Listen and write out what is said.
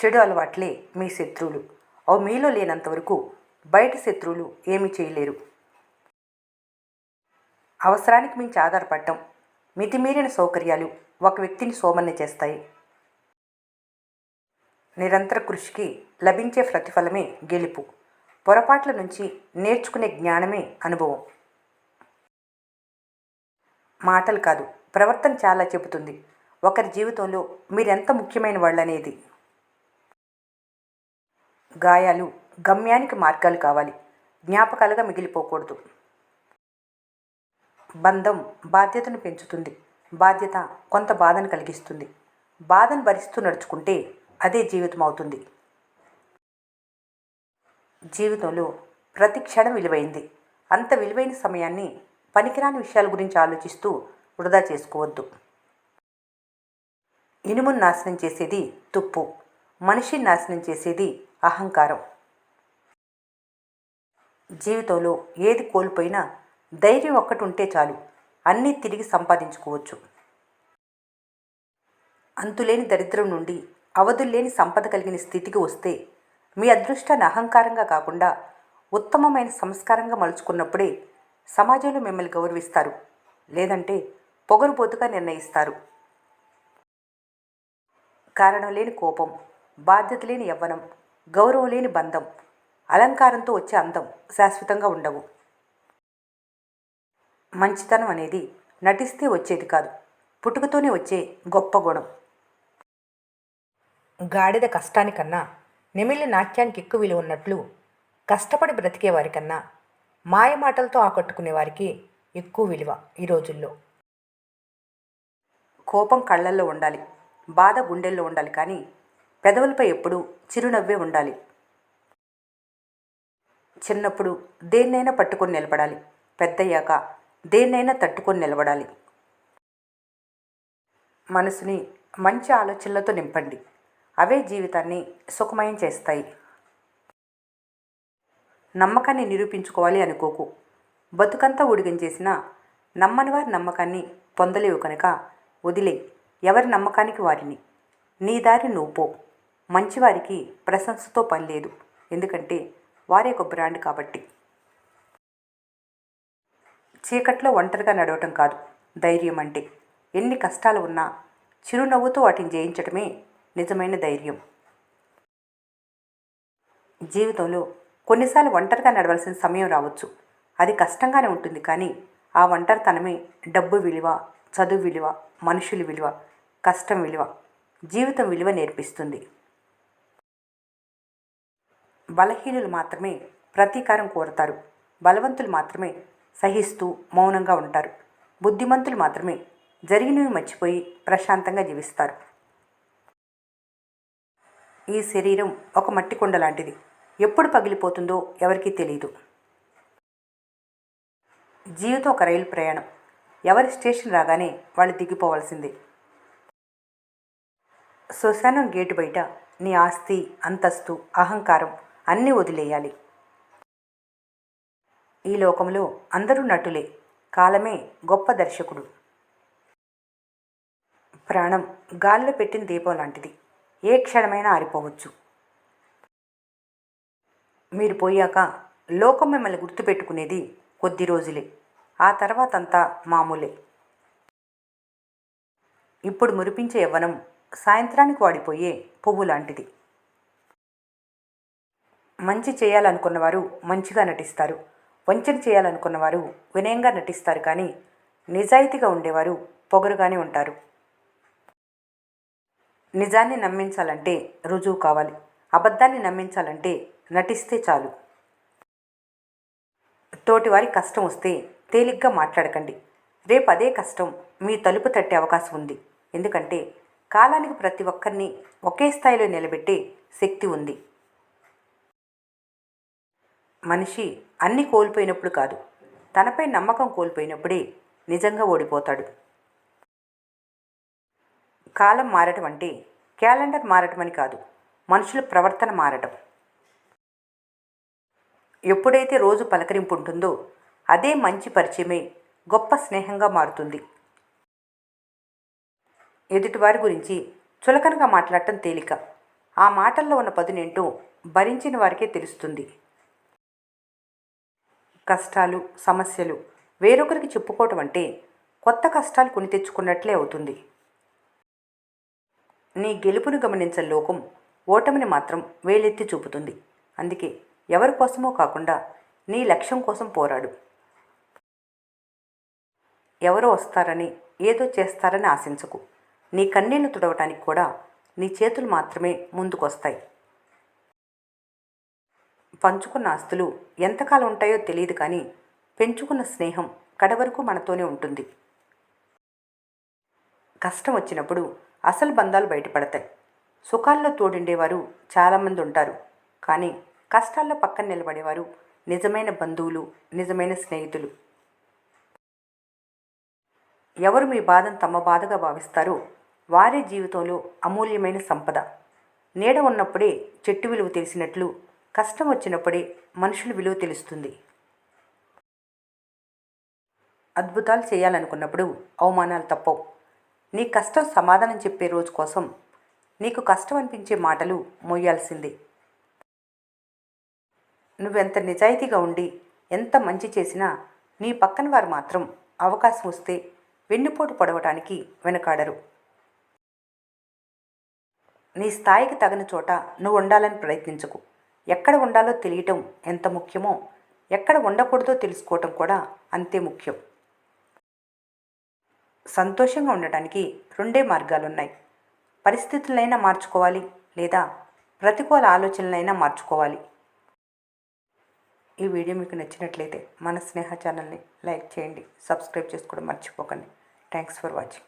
చెడు అలవాట్లే మీ శత్రువులు. అవి మీలో లేనంతవరకు బయట శత్రువులు ఏమీ చేయలేరు. అవసరానికి మించి ఆధారపడటం, మితిమీరిన సౌకర్యాలు ఒక వ్యక్తిని సోమరిని చేస్తాయి. నిరంతర కృషికి లభించే ప్రతిఫలమే గెలుపు. పొరపాట్ల నుంచి నేర్చుకునే జ్ఞానమే అనుభవం. మాటలు కాదు, ప్రవర్తన చాలా చెబుతుంది ఒకరి జీవితంలో మీరెంత ముఖ్యమైన వాళ్ళనేది. గాయాలు గమ్యానికి మార్గాలు కావాలి, జ్ఞాపకాలుగా మిగిలిపోకూడదు. బంధం బాధ్యతను పెంచుతుంది, బాధ్యత కొంత బాధను కలిగిస్తుంది. బాధను భరిస్తూ నడుచుకుంటే అదే జీవితం అవుతుంది. జీవితంలో ప్రతి క్షణం విలువైంది. అంత విలువైన సమయాన్ని పనికిరాని విషయాల గురించి ఆలోచిస్తూ వృధా చేసుకోవద్దు. ఇనుమును నాశనం చేసేది తుప్పు, మనిషిని నాశనం చేసేది అహంకారం. జీవితంలో ఏది కోల్పోయినా ధైర్యం ఒక్కటి ఉంటే చాలు, అన్నీ తిరిగి సంపాదించుకోవచ్చు. అంతులేని దరిద్రం నుండి అవధుల్లేని సంపద కలిగిన స్థితికి వస్తే మీ అదృష్టాన్ని అహంకారంగా కాకుండా ఉత్తమమైన సంస్కారంగా మలుచుకున్నప్పుడే సమాజంలో మిమ్మల్ని గౌరవిస్తారు, లేదంటే పొగరుబోతుగా నిర్ణయిస్తారు. కారణం లేని కోపం, బాధ్యత లేని యవ్వనం, గౌరవం లేని బంధం, అలంకారంతో వచ్చే అందం శాశ్వతంగా ఉండవు. మంచితనం అనేది నటిస్తే వచ్చేది కాదు, పుట్టుకతోనే వచ్చే గొప్ప గుణం. గాడిద కష్టానికన్నా నెమిలి నాట్యానికి ఎక్కువ విలువ ఉన్నట్లు, కష్టపడి బ్రతికే వారికన్నా మాయ మాటలతో ఆకట్టుకునే వారికి ఎక్కువ విలువ ఈ రోజుల్లో. కోపం కళ్ళల్లో ఉండాలి, బాధ గుండెల్లో ఉండాలి, కానీ పెదవులపై ఎప్పుడూ చిరునవ్వే ఉండాలి. చిన్నప్పుడు దేన్నైనా పట్టుకొని నిలబడాలి, పెద్దయ్యాక దేన్నైనా తట్టుకొని నిలబడాలి. మనసుని మంచి ఆలోచనలతో నింపండి, అవే జీవితాన్ని సుఖమయం చేస్తాయి. నమ్మకాన్ని నిరూపించుకోవాలి అనుకోకు, బతుకంతా ఉడిగం చేసినా నమ్మని వారి నమ్మకాన్ని పొందలేవు కనుక వదిలే, ఎవరి నమ్మకానికి వారిని. నీ దారి నువ్వు పో. మంచివారికి ప్రశంసతో పని లేదు, ఎందుకంటే వారే ఒక బ్రాండ్ కాబట్టి. చీకట్లో ఒంటరిగా నడవటం కాదు ధైర్యం అంటే. ఎన్ని కష్టాలు ఉన్నా చిరునవ్వుతో వాటిని జయించటమే నిజమైన ధైర్యం. జీవితంలో కొన్నిసార్లు ఒంటరిగా నడవలసిన సమయం రావచ్చు, అది కష్టంగానే ఉంటుంది, కానీ ఆ ఒంటరితనమే డబ్బు విలువ, చదువు విలువ, మనుషుల విలువ, కష్టం విలువ, జీవితం విలువ నేర్పిస్తుంది. బలహీనులు మాత్రమే ప్రతీకారం కోరతారు, బలవంతులు మాత్రమే సహిస్తూ మౌనంగా ఉంటారు, బుద్ధిమంతులు మాత్రమే జరిగినవి మర్చిపోయి ప్రశాంతంగా జీవిస్తారు. ఈ శరీరం ఒక మట్టి కుండ లాంటిది, ఎప్పుడు పగిలిపోతుందో ఎవరికీ తెలియదు. జీవితం ఒక రైలు ప్రయాణం, ఎవరి స్టేషన్ రాగానే వాళ్ళు దిగిపోవాల్సిందే. శ్మశానం గేటు బయట నీ ఆస్తి, అంతస్తు, అహంకారం అన్నీ వదిలేయాలి. ఈ లోకంలో అందరూ నటులే, కాలమే గొప్ప దర్శకుడు. ప్రాణం గాలిలో పెట్టిన దీపం లాంటిది, ఏ క్షణమైనా ఆరిపోవచ్చు. మీరు పోయాక లోకం మిమ్మల్ని గుర్తుపెట్టుకునేది కొద్ది రోజులే, ఆ తర్వాత అంతా మామూలే. ఇప్పుడు మురిపించే యవ్వనం సాయంత్రానికి వాడిపోయే పువ్వు లాంటిది. మంచి చేయాలనుకున్నవారు మంచిగా నటిస్తారు, వంచన చేయాలనుకున్నవారు వినయంగా నటిస్తారు, కానీ నిజాయితీగా ఉండేవారు పొగరుగానే ఉంటారు. నిజాన్ని నమ్మించాలంటే రుజువు కావాలి, అబద్ధాన్ని నమ్మించాలంటే నటిస్తే చాలు. తోటివారి కష్టం వస్తే తేలిగ్గా మాట్లాడకండి, రేపు అదే కష్టం మీ తలుపు తట్టే అవకాశం ఉంది. ఎందుకంటే కాలానికి ప్రతి ఒక్కరిని ఒకే స్థాయిలో నిలబెట్టే శక్తి ఉంది. మనిషి అన్నీ కోల్పోయినప్పుడు కాదు, తనపై నమ్మకం కోల్పోయినప్పుడే నిజంగా ఓడిపోతాడు. కాలం మారటం అంటే క్యాలెండర్ మారటం అని కాదు, మనుషుల ప్రవర్తన మారటం. ఎప్పుడైతే రోజు పలకరింపు ఉంటుందో అదే మంచి పరిచయమే గొప్ప స్నేహంగా మారుతుంది. ఎదుటివారి గురించి చులకనగా మాట్లాడటం తేలిక, ఆ మాటల్లో ఉన్న పదునేంటో భరించిన వారికే తెలుస్తుంది. కష్టాలు, సమస్యలు వేరొకరికి చెప్పుకోవటం అంటే కొత్త కష్టాలు కొని తెచ్చుకున్నట్లే అవుతుంది. నీ గెలుపును గమనించని లోకం ఓటమిని మాత్రం వేలెత్తి చూపుతుంది. అందుకే ఎవరి కోసమో కాకుండా నీ లక్ష్యం కోసం పోరాడు. ఎవరో వస్తారని, ఏదో చేస్తారని ఆశించకు. నీ కన్నీళ్లు తుడవటానికి కూడా నీ చేతులు మాత్రమే ముందుకొస్తాయి. పంచుకున్న ఆస్తులు ఎంతకాలం ఉంటాయో తెలియదు, కానీ పెంచుకున్న స్నేహం కడవరకు మనతోనే ఉంటుంది. కష్టం వచ్చినప్పుడు అసలు బంధాలు బయటపడతాయి. సుఖాల్లో తోడుండేవారు చాలామంది ఉంటారు, కానీ కష్టాల్లో పక్కన నిలబడేవారు నిజమైన బంధువులు, నిజమైన స్నేహితులు. ఎవరు మీ బాధను తమ బాధగా భావిస్తారో వారే జీవితంలో అమూల్యమైన సంపద. నీడ ఉన్నప్పుడే చెట్టు విలువ తెలిసినట్లు కష్టం వచ్చినప్పుడే మనుషుల విలువ తెలుస్తుంది. అద్భుతాలు చేయాలనుకున్నప్పుడు అవమానాలు తప్పవు. నీ కష్టం సమాధానం చెప్పే రోజు కోసం నీకు కష్టం అనిపించే మాటలు మోయాల్సిందే. నువ్వెంత నిజాయితీగా ఉండి ఎంత మంచి చేసినా నీ పక్కన వారు మాత్రం అవకాశం వస్తే వెన్నుపోటు పొడవటానికి వెనకాడరు. నీ స్థాయికి తగిన చోట నువ్వు ఉండాలని ప్రయత్నించకు. ఎక్కడ ఉండాలో తెలియటం ఎంత ముఖ్యమో, ఎక్కడ ఉండకూడదో తెలుసుకోవటం కూడా అంతే ముఖ్యం. సంతోషంగా ఉండటానికి రెండే మార్గాలున్నాయి. పరిస్థితులైనా మార్చుకోవాలి, లేదా ప్రతికూల ఆలోచనలైనా మార్చుకోవాలి. ఈ వీడియో మీకు నచ్చినట్లయితే మన స్నేహ ఛానల్ని లైక్ చేయండి, సబ్స్క్రైబ్ చేసుకోవడం మర్చిపోకండి. Thanks for watching.